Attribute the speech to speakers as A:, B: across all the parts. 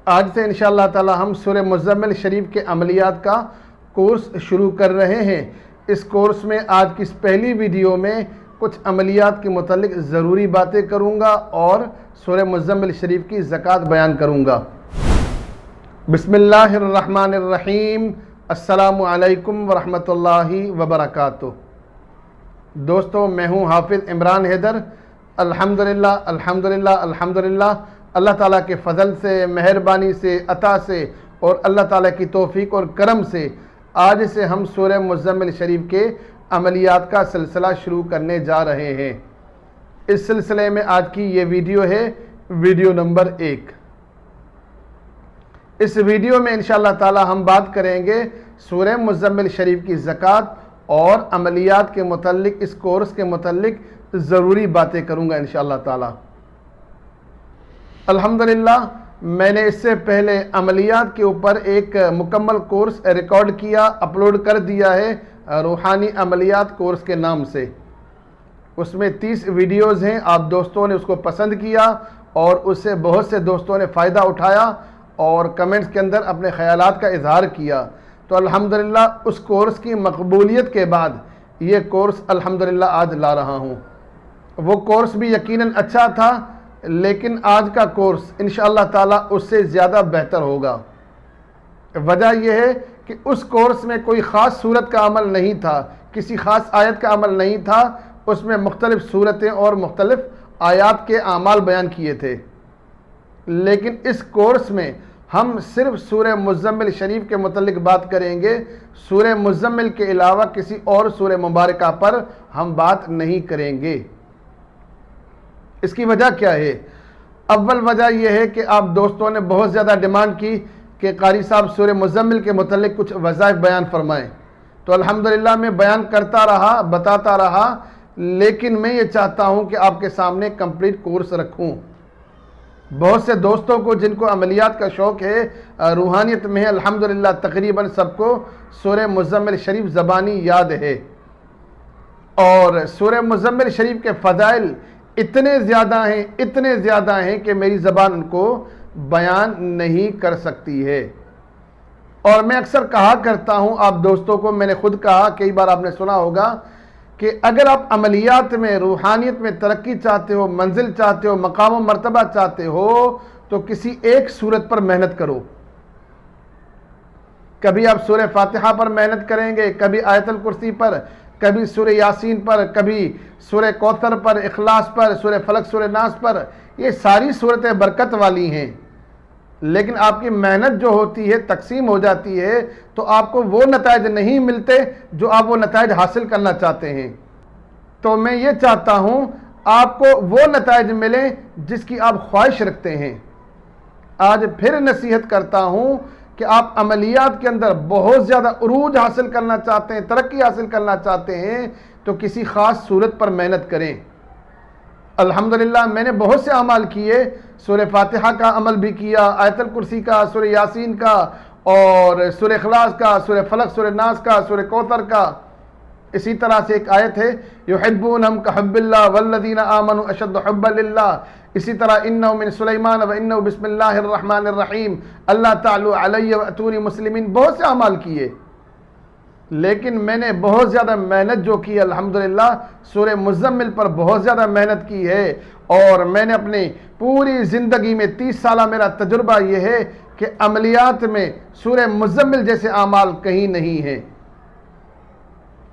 A: آج سے انشاءاللہ تعالی ہم سورہ مزمل شریف کے عملیات کا کورس شروع کر رہے ہیں۔ اس کورس میں آج کی اس پہلی ویڈیو میں کچھ عملیات کے متعلق ضروری باتیں کروں گا اور سورہ مزمل شریف کی زکوٰۃ بیان کروں گا۔ بسم اللہ الرحمن الرحیم۔ السلام علیکم ورحمۃ اللہ وبرکاتہ۔ دوستو، میں ہوں حافظ عمران حیدر۔ الحمدللہ الحمدللہ الحمدللہ، اللہ تعالیٰ کے فضل سے، مہربانی سے، عطا سے اور اللہ تعالیٰ کی توفیق اور کرم سے آج سے ہم سورہ مزمل شریف کے عملیات کا سلسلہ شروع کرنے جا رہے ہیں۔ اس سلسلے میں آج کی یہ ویڈیو ہے ویڈیو نمبر 1۔ اس ویڈیو میں انشاءاللہ تعالی ہم بات کریں گے سورہ مزمل شریف کی زکوٰۃ اور عملیات کے متعلق، اس کورس کے متعلق ضروری باتیں کروں گا انشاءاللہ تعالی۔ الحمدللہ، میں نے اس سے پہلے عملیات کے اوپر ایک مکمل کورس ریکارڈ کیا، اپلوڈ کر دیا ہے، روحانی عملیات کورس کے نام سے۔ اس میں 30 ویڈیوز ہیں۔ آپ دوستوں نے اس کو پسند کیا اور اس سے بہت سے دوستوں نے فائدہ اٹھایا اور کمنٹس کے اندر اپنے خیالات کا اظہار کیا۔ تو الحمدللہ اس کورس کی مقبولیت کے بعد یہ کورس الحمدللہ آج لا رہا ہوں۔ وہ کورس بھی یقیناً اچھا تھا، لیکن آج کا کورس انشاءاللہ تعالی اس سے زیادہ بہتر ہوگا۔ وجہ یہ ہے کہ اس کورس میں کوئی خاص صورت کا عمل نہیں تھا، کسی خاص آیت کا عمل نہیں تھا، اس میں مختلف صورتیں اور مختلف آیات کے اعمال بیان کیے تھے۔ لیکن اس کورس میں ہم صرف سورہ مزمل شریف کے متعلق بات کریں گے۔ سورہ مزمل کے علاوہ کسی اور سورہ مبارکہ پر ہم بات نہیں کریں گے۔ اس کی وجہ کیا ہے؟ اول وجہ یہ ہے کہ آپ دوستوں نے بہت زیادہ ڈیمانڈ کی کہ قاری صاحب سورہ مزمل کے متعلق کچھ وظائف بیان فرمائیں۔ تو الحمدللہ میں بیان کرتا رہا، بتاتا رہا، لیکن میں یہ چاہتا ہوں کہ آپ کے سامنے کمپلیٹ کورس رکھوں۔ بہت سے دوستوں کو جن کو عملیات کا شوق ہے، روحانیت میں ہے، الحمدللہ تقریباً سب کو سورہ مزمل شریف زبانی یاد ہے۔ اور سورہ مزمل شریف کے فضائل اتنے زیادہ ہیں کہ میری زبان ان کو بیان نہیں کر سکتی ہے۔ اور میں اکثر کہا کرتا ہوں آپ دوستوں کو، میں نے خود کہا، کئی بار آپ نے سنا ہوگا کہ اگر آپ عملیات میں، روحانیت میں ترقی چاہتے ہو، منزل چاہتے ہو، مقام و مرتبہ چاہتے ہو، تو کسی ایک سورت پر محنت کرو۔ کبھی آپ سورہ فاتحہ پر محنت کریں گے، کبھی آیت الکرسی پر، کبھی سورہ یاسین پر، کبھی سورہ کوثر پر، اخلاص پر، سورہ فلق، سورہ ناس پر۔ یہ ساری صورتیں برکت والی ہیں، لیکن آپ کی محنت جو ہوتی ہے، تقسیم ہو جاتی ہے، تو آپ کو وہ نتائج نہیں ملتے جو آپ وہ نتائج حاصل کرنا چاہتے ہیں۔ تو میں یہ چاہتا ہوں آپ کو وہ نتائج ملیں جس کی آپ خواہش رکھتے ہیں۔ آج پھر نصیحت کرتا ہوں کہ آپ عملیات کے اندر بہت زیادہ عروج حاصل کرنا چاہتے ہیں، ترقی حاصل کرنا چاہتے ہیں، تو کسی خاص صورت پر محنت کریں۔ الحمدللہ میں نے بہت سے اعمال کیے، سورہ فاتحہ کا عمل بھی کیا، آیت الکرسی کا، سورہ یاسین کا، اور سورہ اخلاص کا، سورہ فلق، سورہ ناس کا، سورہ کوثر کا۔ اسی طرح سے ایک آیت ہے یحبونہم کحب اللہ والذین آمنوا اشد حبا للہ۔ اسی طرح انہ من سلیمان و انہ بسم اللہ الرحمن الرحیم، اللہ تعالی علی واتونی مسلمین۔ بہت سے اعمال کیے، لیکن میں نے بہت زیادہ محنت جو کی الحمدللہ سورہ مزمل پر بہت زیادہ محنت کی ہے۔ اور میں نے اپنی پوری زندگی میں 30 سالہ میرا تجربہ یہ ہے کہ عملیات میں سورہ مزمل جیسے اعمال کہیں نہیں ہیں۔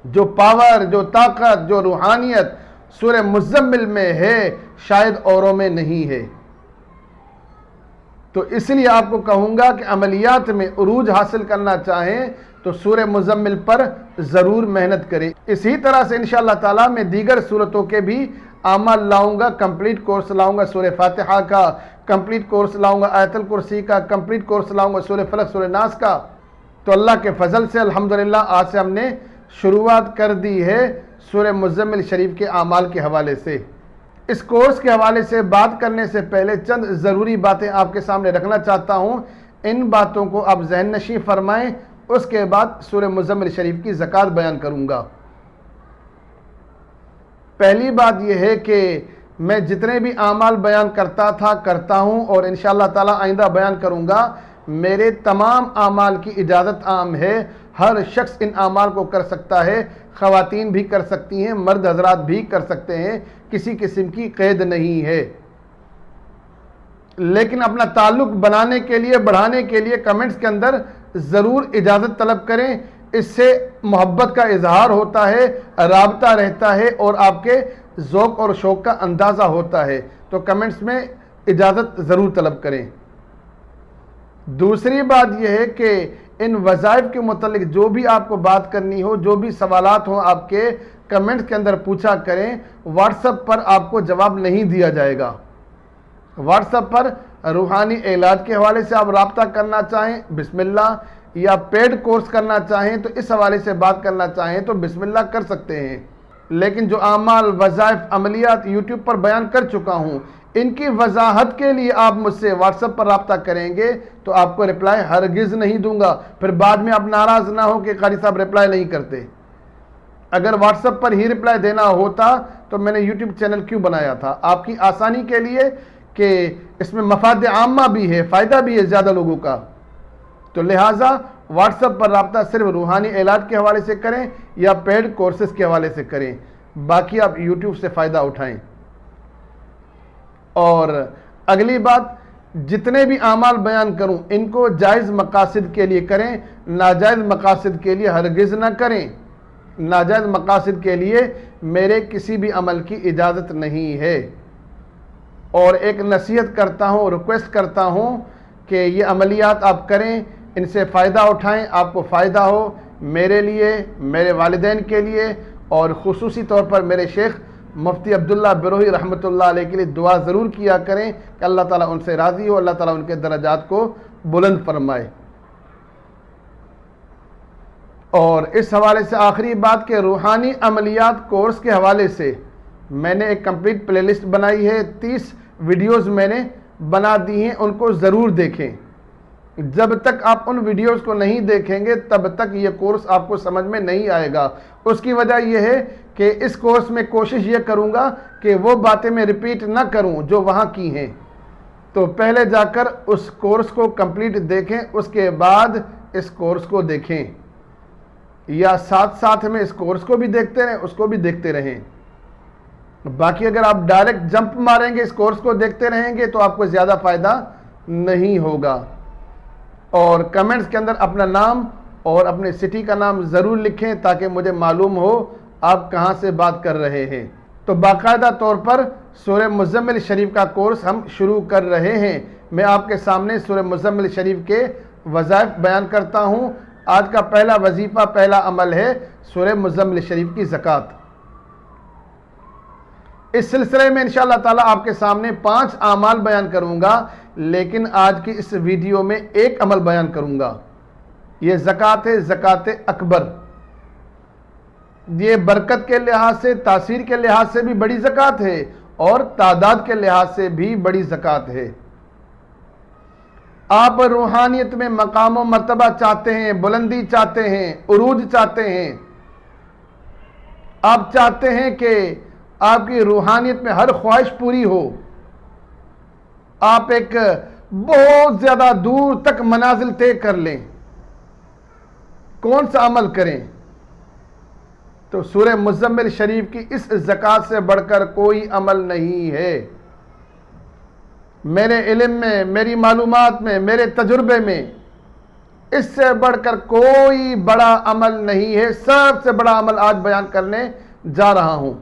A: جو پاور، جو طاقت، جو روحانیت سورہ مزمل میں ہے، شاید اوروں میں نہیں ہے۔ تو اس لیے آپ کو کہوں گا کہ عملیات میں عروج حاصل کرنا چاہیں تو سورہ مزمل پر ضرور محنت کریں۔ اسی طرح سے انشاءاللہ تعالی میں دیگر سورتوں کے بھی اعمال لاؤں گا، کمپلیٹ کورس لاؤں گا سورہ فاتحہ کا، کمپلیٹ کورس لاؤں گا آیت الکرسی کا، کمپلیٹ کورس لاؤں گا سورہ فلق، سورہ ناس کا۔ تو اللہ کے فضل سے الحمدللہ آج سے ہم نے شروعات کر دی ہے سورہ مزمل شریف کے اعمال کے حوالے سے۔ اس کورس کے حوالے سے بات کرنے سے پہلے چند ضروری باتیں آپ کے سامنے رکھنا چاہتا ہوں۔ ان باتوں کو آپ ذہن نشین فرمائیں، اس کے بعد سورہ مزمل شریف کی زکوٰۃ بیان کروں گا۔ پہلی بات یہ ہے کہ میں جتنے بھی اعمال بیان کرتا تھا کرتا ہوں اور انشاءاللہ تعالی آئندہ بیان کروں گا، میرے تمام اعمال کی اجازت عام ہے، ہر شخص ان اعمال کو کر سکتا ہے، خواتین بھی کر سکتی ہیں، مرد حضرات بھی کر سکتے ہیں، کسی قسم کی قید نہیں ہے۔ لیکن اپنا تعلق بنانے کے لیے، بڑھانے کے لیے کمنٹس کے اندر ضرور اجازت طلب کریں، اس سے محبت کا اظہار ہوتا ہے، رابطہ رہتا ہے اور آپ کے ذوق اور شوق کا اندازہ ہوتا ہے، تو کمنٹس میں اجازت ضرور طلب کریں۔ دوسری بات یہ ہے کہ ان وظائف کے متعلق جو بھی آپ کو بات کرنی ہو، جو بھی سوالات ہوں آپ کے، کمنٹس کے اندر پوچھا کریں، واٹس ایپ پر آپ کو جواب نہیں دیا جائے گا۔ واٹس ایپ پر روحانی علاج کے حوالے سے آپ رابطہ کرنا چاہیں بسم اللہ، یا پیڈ کورس کرنا چاہیں تو اس حوالے سے بات کرنا چاہیں تو بسم اللہ کر سکتے ہیں۔ لیکن جو اعمال، وظائف، عملیات یوٹیوب پر بیان کر چکا ہوں، ان کی وضاحت کے لیے آپ مجھ سے واٹس ایپ پر رابطہ کریں گے تو آپ کو رپلائی ہرگز نہیں دوں گا، پھر بعد میں آپ ناراض نہ ہو کہ قاری صاحب رپلائی نہیں کرتے۔ اگر واٹس ایپ پر ہی رپلائی دینا ہوتا تو میں نے یوٹیوب چینل کیوں بنایا تھا؟ آپ کی آسانی کے لیے کہ اس میں مفاد عامہ بھی ہے، فائدہ بھی ہے زیادہ لوگوں کا، تو لہٰذا واٹس ایپ پر رابطہ صرف روحانی علاج کے حوالے سے کریں یا پیڈ کورسز کے حوالے سے کریں، باقی آپ یوٹیوب سے فائدہ اٹھائیں۔ اور اگلی بات، جتنے بھی اعمال بیان کروں ان کو جائز مقاصد کے لیے کریں، ناجائز مقاصد کے لیے ہرگز نہ کریں۔ ناجائز مقاصد کے لیے میرے کسی بھی عمل کی اجازت نہیں ہے۔ اور ایک نصیحت کرتا ہوں، ریکویسٹ کرتا ہوں کہ یہ عملیات آپ کریں، ان سے فائدہ اٹھائیں، آپ کو فائدہ ہو، میرے لیے، میرے والدین کے لیے، اور خصوصی طور پر میرے شیخ مفتی عبداللہ بروہی رحمۃ اللہ علیہ کے لیے دعا ضرور کیا کریں کہ اللہ تعالیٰ ان سے راضی ہو، اللہ تعالیٰ ان کے درجات کو بلند فرمائے۔ اور اس حوالے سے آخری بات کہ روحانی عملیات کورس کے حوالے سے میں نے ایک کمپلیٹ پلے لسٹ بنائی ہے، 30 ویڈیوز میں نے بنا دی ہیں، ان کو ضرور دیکھیں۔ جب تک آپ ان ویڈیوز کو نہیں دیکھیں گے تب تک یہ کورس آپ کو سمجھ میں نہیں آئے گا۔ اس کی وجہ یہ ہے کہ اس کورس میں کوشش یہ کروں گا کہ وہ باتیں میں ریپیٹ نہ کروں جو وہاں کی ہیں، تو پہلے جا کر اس کورس کو کمپلیٹ دیکھیں، اس کے بعد اس کورس کو دیکھیں، یا ساتھ ساتھ میں اس کورس کو بھی دیکھتے رہیں، اس کو بھی دیکھتے رہیں۔ باقی اگر آپ ڈائریکٹ جمپ ماریں گے، اس کورس کو دیکھتے رہیں گے تو آپ کو زیادہ فائدہ نہیں ہوگا۔ اور کمنٹس کے اندر اپنا نام اور اپنے سٹی کا نام ضرور لکھیں تاکہ مجھے معلوم ہو آپ کہاں سے بات کر رہے ہیں۔ تو باقاعدہ طور پر سورہ مزمل شریف کا کورس ہم شروع کر رہے ہیں۔ میں آپ کے سامنے سورہ مزمل شریف کے وظائف بیان کرتا ہوں۔ آج کا پہلا وظیفہ، پہلا عمل ہے سورہ مزمل شریف کی زکوٰۃ۔ اس سلسلے میں انشاءاللہ تعالیٰ آپ کے سامنے 5 اعمال بیان کروں گا، لیکن آج کی اس ویڈیو میں ایک عمل بیان کروں گا۔ یہ زکوٰۃ ہے، زکوٰۃ اکبر۔ یہ برکت کے لحاظ سے، تاثیر کے لحاظ سے بھی بڑی زکوٰۃ ہے اور تعداد کے لحاظ سے بھی بڑی زکوٰۃ ہے۔ آپ روحانیت میں مقام و مرتبہ چاہتے ہیں، بلندی چاہتے ہیں، عروج چاہتے ہیں، آپ چاہتے ہیں کہ آپ کی روحانیت میں ہر خواہش پوری ہو، آپ ایک بہت زیادہ دور تک منازل طے کر لیں، کون سا عمل کریں؟ تو سورہ مزمل شریف کی اس زکوٰۃ سے بڑھ کر کوئی عمل نہیں ہے۔ میرے علم میں، میری معلومات میں، میرے تجربے میں اس سے بڑھ کر کوئی بڑا عمل نہیں ہے۔ سب سے بڑا عمل آج بیان کرنے جا رہا ہوں۔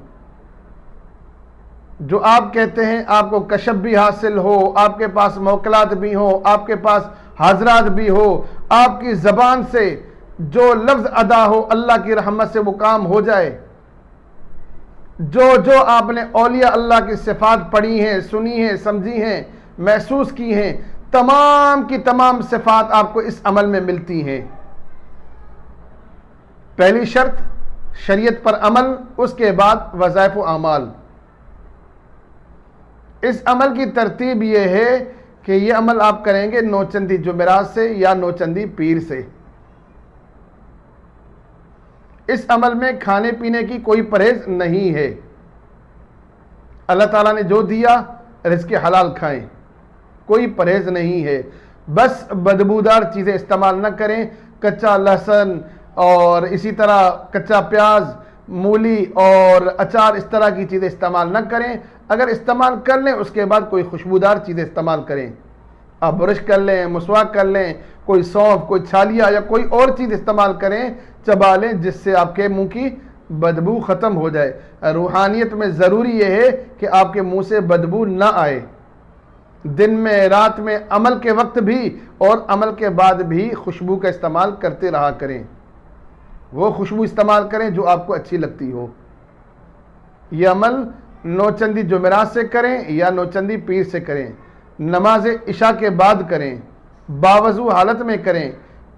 A: جو آپ کہتے ہیں آپ کو کشف بھی حاصل ہو، آپ کے پاس موکلات بھی ہو، آپ کے پاس حاضرات بھی ہو، آپ کی زبان سے جو لفظ ادا ہو اللہ کی رحمت سے وہ کام ہو جائے، جو آپ نے اولیاء اللہ کی صفات پڑھی ہیں، سنی ہیں، سمجھی ہیں، محسوس کی ہیں، تمام کی تمام صفات آپ کو اس عمل میں ملتی ہیں۔ پہلی شرط شریعت پر عمل، اس کے بعد وظائف و اعمال۔ اس عمل کی ترتیب یہ ہے کہ یہ عمل آپ کریں گے نوچندی جمعرات سے یا نوچندی پیر سے۔ اس عمل میں کھانے پینے کی کوئی پرہیز نہیں ہے۔ اللہ تعالیٰ نے جو دیا رزق حلال کھائیں، کوئی پرہیز نہیں ہے۔ بس بدبودار چیزیں استعمال نہ کریں، کچا لہسن اور اسی طرح کچا پیاز، مولی اور اچار، اس طرح کی چیزیں استعمال نہ کریں۔ اگر استعمال کر لیں اس کے بعد کوئی خوشبودار چیزیں استعمال کریں۔ آپ برش کر لیں، مسواک کر لیں، کوئی سونف، کوئی چھالیا یا کوئی اور چیز استعمال کریں، چبا لیں، جس سے آپ کے منہ کی بدبو ختم ہو جائے۔ روحانیت میں ضروری یہ ہے کہ آپ کے منہ سے بدبو نہ آئے۔ دن میں، رات میں، عمل کے وقت بھی اور عمل کے بعد بھی خوشبو کا استعمال کرتے رہا کریں۔ وہ خوشبو استعمال کریں جو آپ کو اچھی لگتی ہو۔ یہ عمل نوچندی جمعرات سے کریں یا نوچندی پیر سے کریں، نماز عشاء کے بعد کریں، باوضو حالت میں کریں،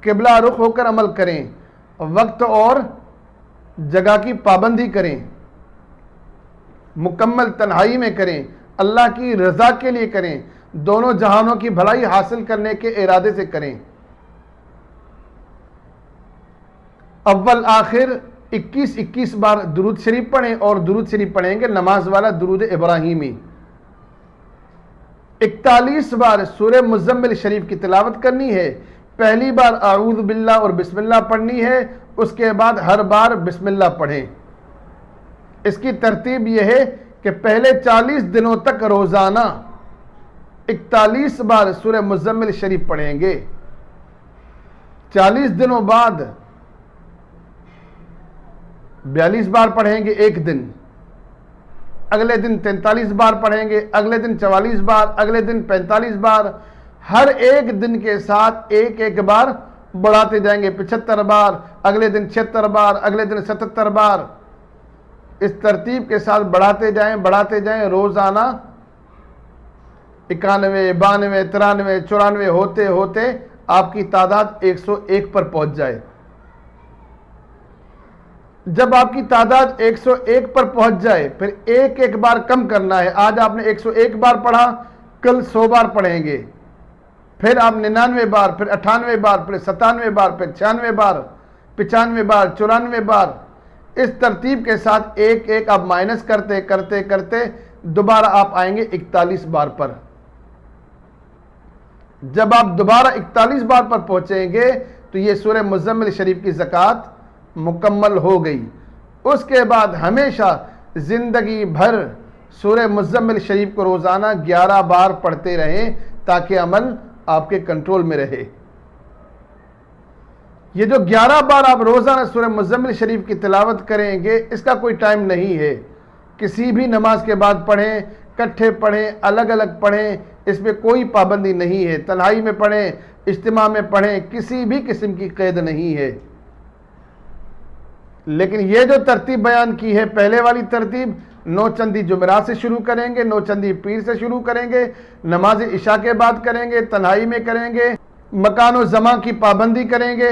A: قبلہ رخ ہو کر عمل کریں، وقت اور جگہ کی پابندی کریں، مکمل تنہائی میں کریں، اللہ کی رضا کے لیے کریں، دونوں جہانوں کی بھلائی حاصل کرنے کے ارادے سے کریں۔ اول آخر 21 بار درود شریف پڑھیں، اور درود شریف پڑھیں گے نماز والا درود ابراہیمی۔ 41 بار سورہ مزمل شریف کی تلاوت کرنی ہے۔ پہلی بار اعوذ باللہ اور بسم اللہ پڑھنی ہے، اس کے بعد ہر بار بسم اللہ پڑھیں۔ اس کی ترتیب یہ ہے کہ پہلے 40 دنوں تک روزانہ 41 بار سورہ مزمل شریف پڑھیں گے۔ 40 دنوں بعد 42 بار پڑھیں گے ایک دن، اگلے دن 43 بار پڑھیں گے، اگلے دن 44 بار، اگلے دن 45 بار، ہر ایک دن کے ساتھ ایک بار بڑھاتے جائیں گے۔ 75 بار، اگلے دن 76 بار، اگلے دن 77 بار، اس ترتیب کے ساتھ بڑھاتے جائیں روزانہ 91، 92، 93، 94 ہوتے ہوتے آپ کی تعداد 101 پر پہنچ جائے۔ جب آپ کی تعداد 101 پر پہنچ جائے پھر ایک بار کم کرنا ہے۔ آج آپ نے 101 بار پڑھا، کل 100 بار پڑھیں گے، پھر آپ 99 بار، پھر 98 بار، پھر 97 بار، پھر 96 بار، 95 بار، 94 بار، اس ترتیب کے ساتھ ایک آپ مائنس کرتے دوبارہ آپ آئیں گے 41 بار پر۔ جب آپ دوبارہ 41 بار پر پہنچیں گے تو یہ سورہ مزمل شریف کی زکوٰۃ مکمل ہو گئی۔ اس کے بعد ہمیشہ زندگی بھر سورہ مزمل شریف کو روزانہ 11 بار پڑھتے رہیں تاکہ عمل آپ کے کنٹرول میں رہے۔ یہ جو 11 بار آپ روزانہ سورہ مزمل شریف کی تلاوت کریں گے، اس کا کوئی ٹائم نہیں ہے۔ کسی بھی نماز کے بعد پڑھیں، کٹھے پڑھیں، الگ الگ پڑھیں، اس میں کوئی پابندی نہیں ہے۔ تنہائی میں پڑھیں، اجتماع میں پڑھیں، کسی بھی قسم کی قید نہیں ہے۔ لیکن یہ جو ترتیب بیان کی ہے، پہلے والی ترتیب، نوچندی جمعرات سے شروع کریں گے، نوچندی پیر سے شروع کریں گے، نماز عشاء کے بعد کریں گے، تنہائی میں کریں گے، مکان و زمان کی پابندی کریں گے،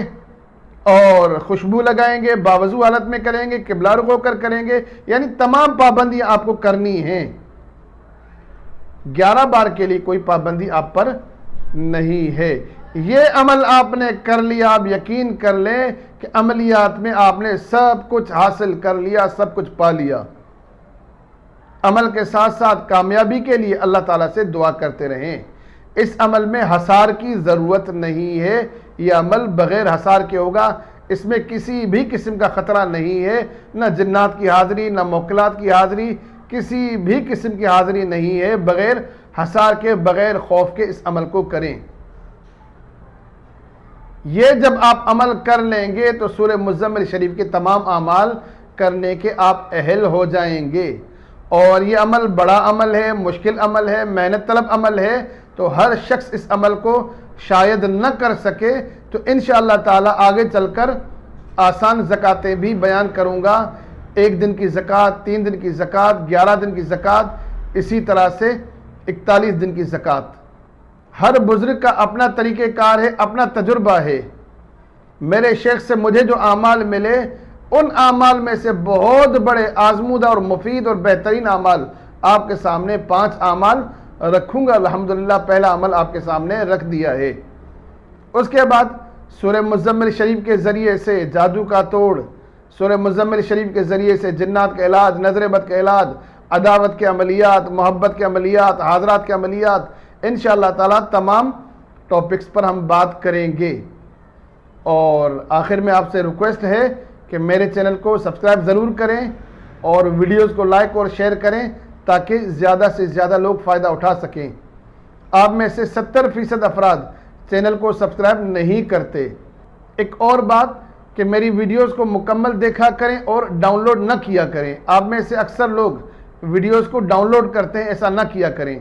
A: اور خوشبو لگائیں گے، باوضو حالت میں کریں گے، قبلہ رخ ہو کر کریں گے، یعنی تمام پابندیاں آپ کو کرنی ہیں۔ 11 بار کے لیے کوئی پابندی آپ پر نہیں ہے۔ یہ عمل آپ نے کر لیا، آپ یقین کر لیں کہ عملیات میں آپ نے سب کچھ حاصل کر لیا، سب کچھ پا لیا۔ عمل کے ساتھ ساتھ کامیابی کے لیے اللہ تعالیٰ سے دعا کرتے رہیں۔ اس عمل میں حصار کی ضرورت نہیں ہے، یہ عمل بغیر حصار کے ہوگا، اس میں کسی بھی قسم کا خطرہ نہیں ہے، نہ جنات کی حاضری، نہ موکلات کی حاضری، کسی بھی قسم کی حاضری نہیں ہے۔ بغیر حصار کے، بغیر خوف کے اس عمل کو کریں۔ یہ جب آپ عمل کر لیں گے تو سورہ مزمل شریف کے تمام اعمال کرنے کے آپ اہل ہو جائیں گے۔ اور یہ عمل بڑا عمل ہے، مشکل عمل ہے، محنت طلب عمل ہے، تو ہر شخص اس عمل کو شاید نہ کر سکے، تو انشاءاللہ تعالی آگے چل کر آسان زکاتیں بھی بیان کروں گا۔ 1 دن کی زکوٰۃ، 3 دن کی زکوٰۃ، 11 دن کی زکوٰۃ، اسی طرح سے 41 دن کی زکوٰۃ۔ ہر بزرگ کا اپنا طریقہ کار ہے، اپنا تجربہ ہے۔ میرے شیخ سے مجھے جو اعمال ملے، ان اعمال میں سے بہت بڑے آزمودہ اور مفید اور بہترین اعمال آپ کے سامنے 5 اعمال رکھوں گا۔ الحمدللہ پہلا عمل آپ کے سامنے رکھ دیا ہے۔ اس کے بعد سورہ مزمل شریف کے ذریعے سے جادو کا توڑ، سورہ مزمل شریف کے ذریعے سے جنات کا علاج، نظر بد کا علاج، عداوت کے عملیات، محبت کے عملیات، حاضرات کے عملیات، انشاءاللہ تعالیٰ تمام ٹاپکس پر ہم بات کریں گے۔ اور آخر میں آپ سے ریکویسٹ ہے کہ میرے چینل کو سبسکرائب ضرور کریں اور ویڈیوز کو لائک اور شیئر کریں تاکہ زیادہ سے زیادہ لوگ فائدہ اٹھا سکیں۔ آپ میں سے 70% افراد چینل کو سبسکرائب نہیں کرتے۔ ایک اور بات کہ میری ویڈیوز کو مکمل دیکھا کریں اور ڈاؤن لوڈ نہ کیا کریں۔ آپ میں سے اکثر لوگ ویڈیوز کو ڈاؤن لوڈ کرتے ہیں، ایسا نہ کیا کریں۔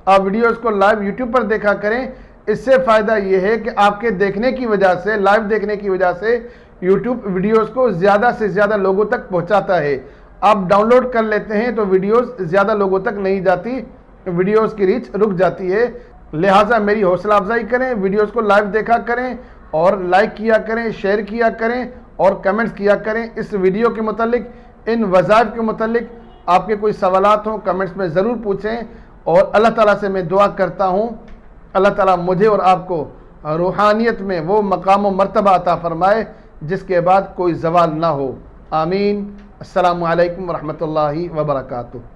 A: آپ ویڈیوز کو لائیو یوٹیوب پر دیکھا کریں۔ اس سے فائدہ یہ ہے کہ آپ کے دیکھنے کی وجہ سے، لائیو دیکھنے کی وجہ سے یوٹیوب ویڈیوز کو زیادہ سے زیادہ لوگوں تک پہنچاتا ہے۔ آپ ڈاؤن لوڈ کر لیتے ہیں تو ویڈیوز زیادہ لوگوں تک نہیں جاتی، ویڈیوز کی ریچ رک جاتی ہے۔ لہٰذا میری حوصلہ افزائی کریں، ویڈیوز کو لائیو دیکھا کریں اور لائک کیا کریں، شیئر کیا کریں اور کمنٹس کیا کریں۔ اس ویڈیو کے متعلق، ان وظائف کے متعلق آپ کے کوئی سوالات ہوں کمنٹس میں ضرور پوچھیں، اور اللہ تعالیٰ سے میں دعا کرتا ہوں اللہ تعالیٰ مجھے اور آپ کو روحانیت میں وہ مقام و مرتبہ عطا فرمائے جس کے بعد کوئی زوال نہ ہو۔ آمین۔ السلام علیکم ورحمۃ اللہ وبرکاتہ۔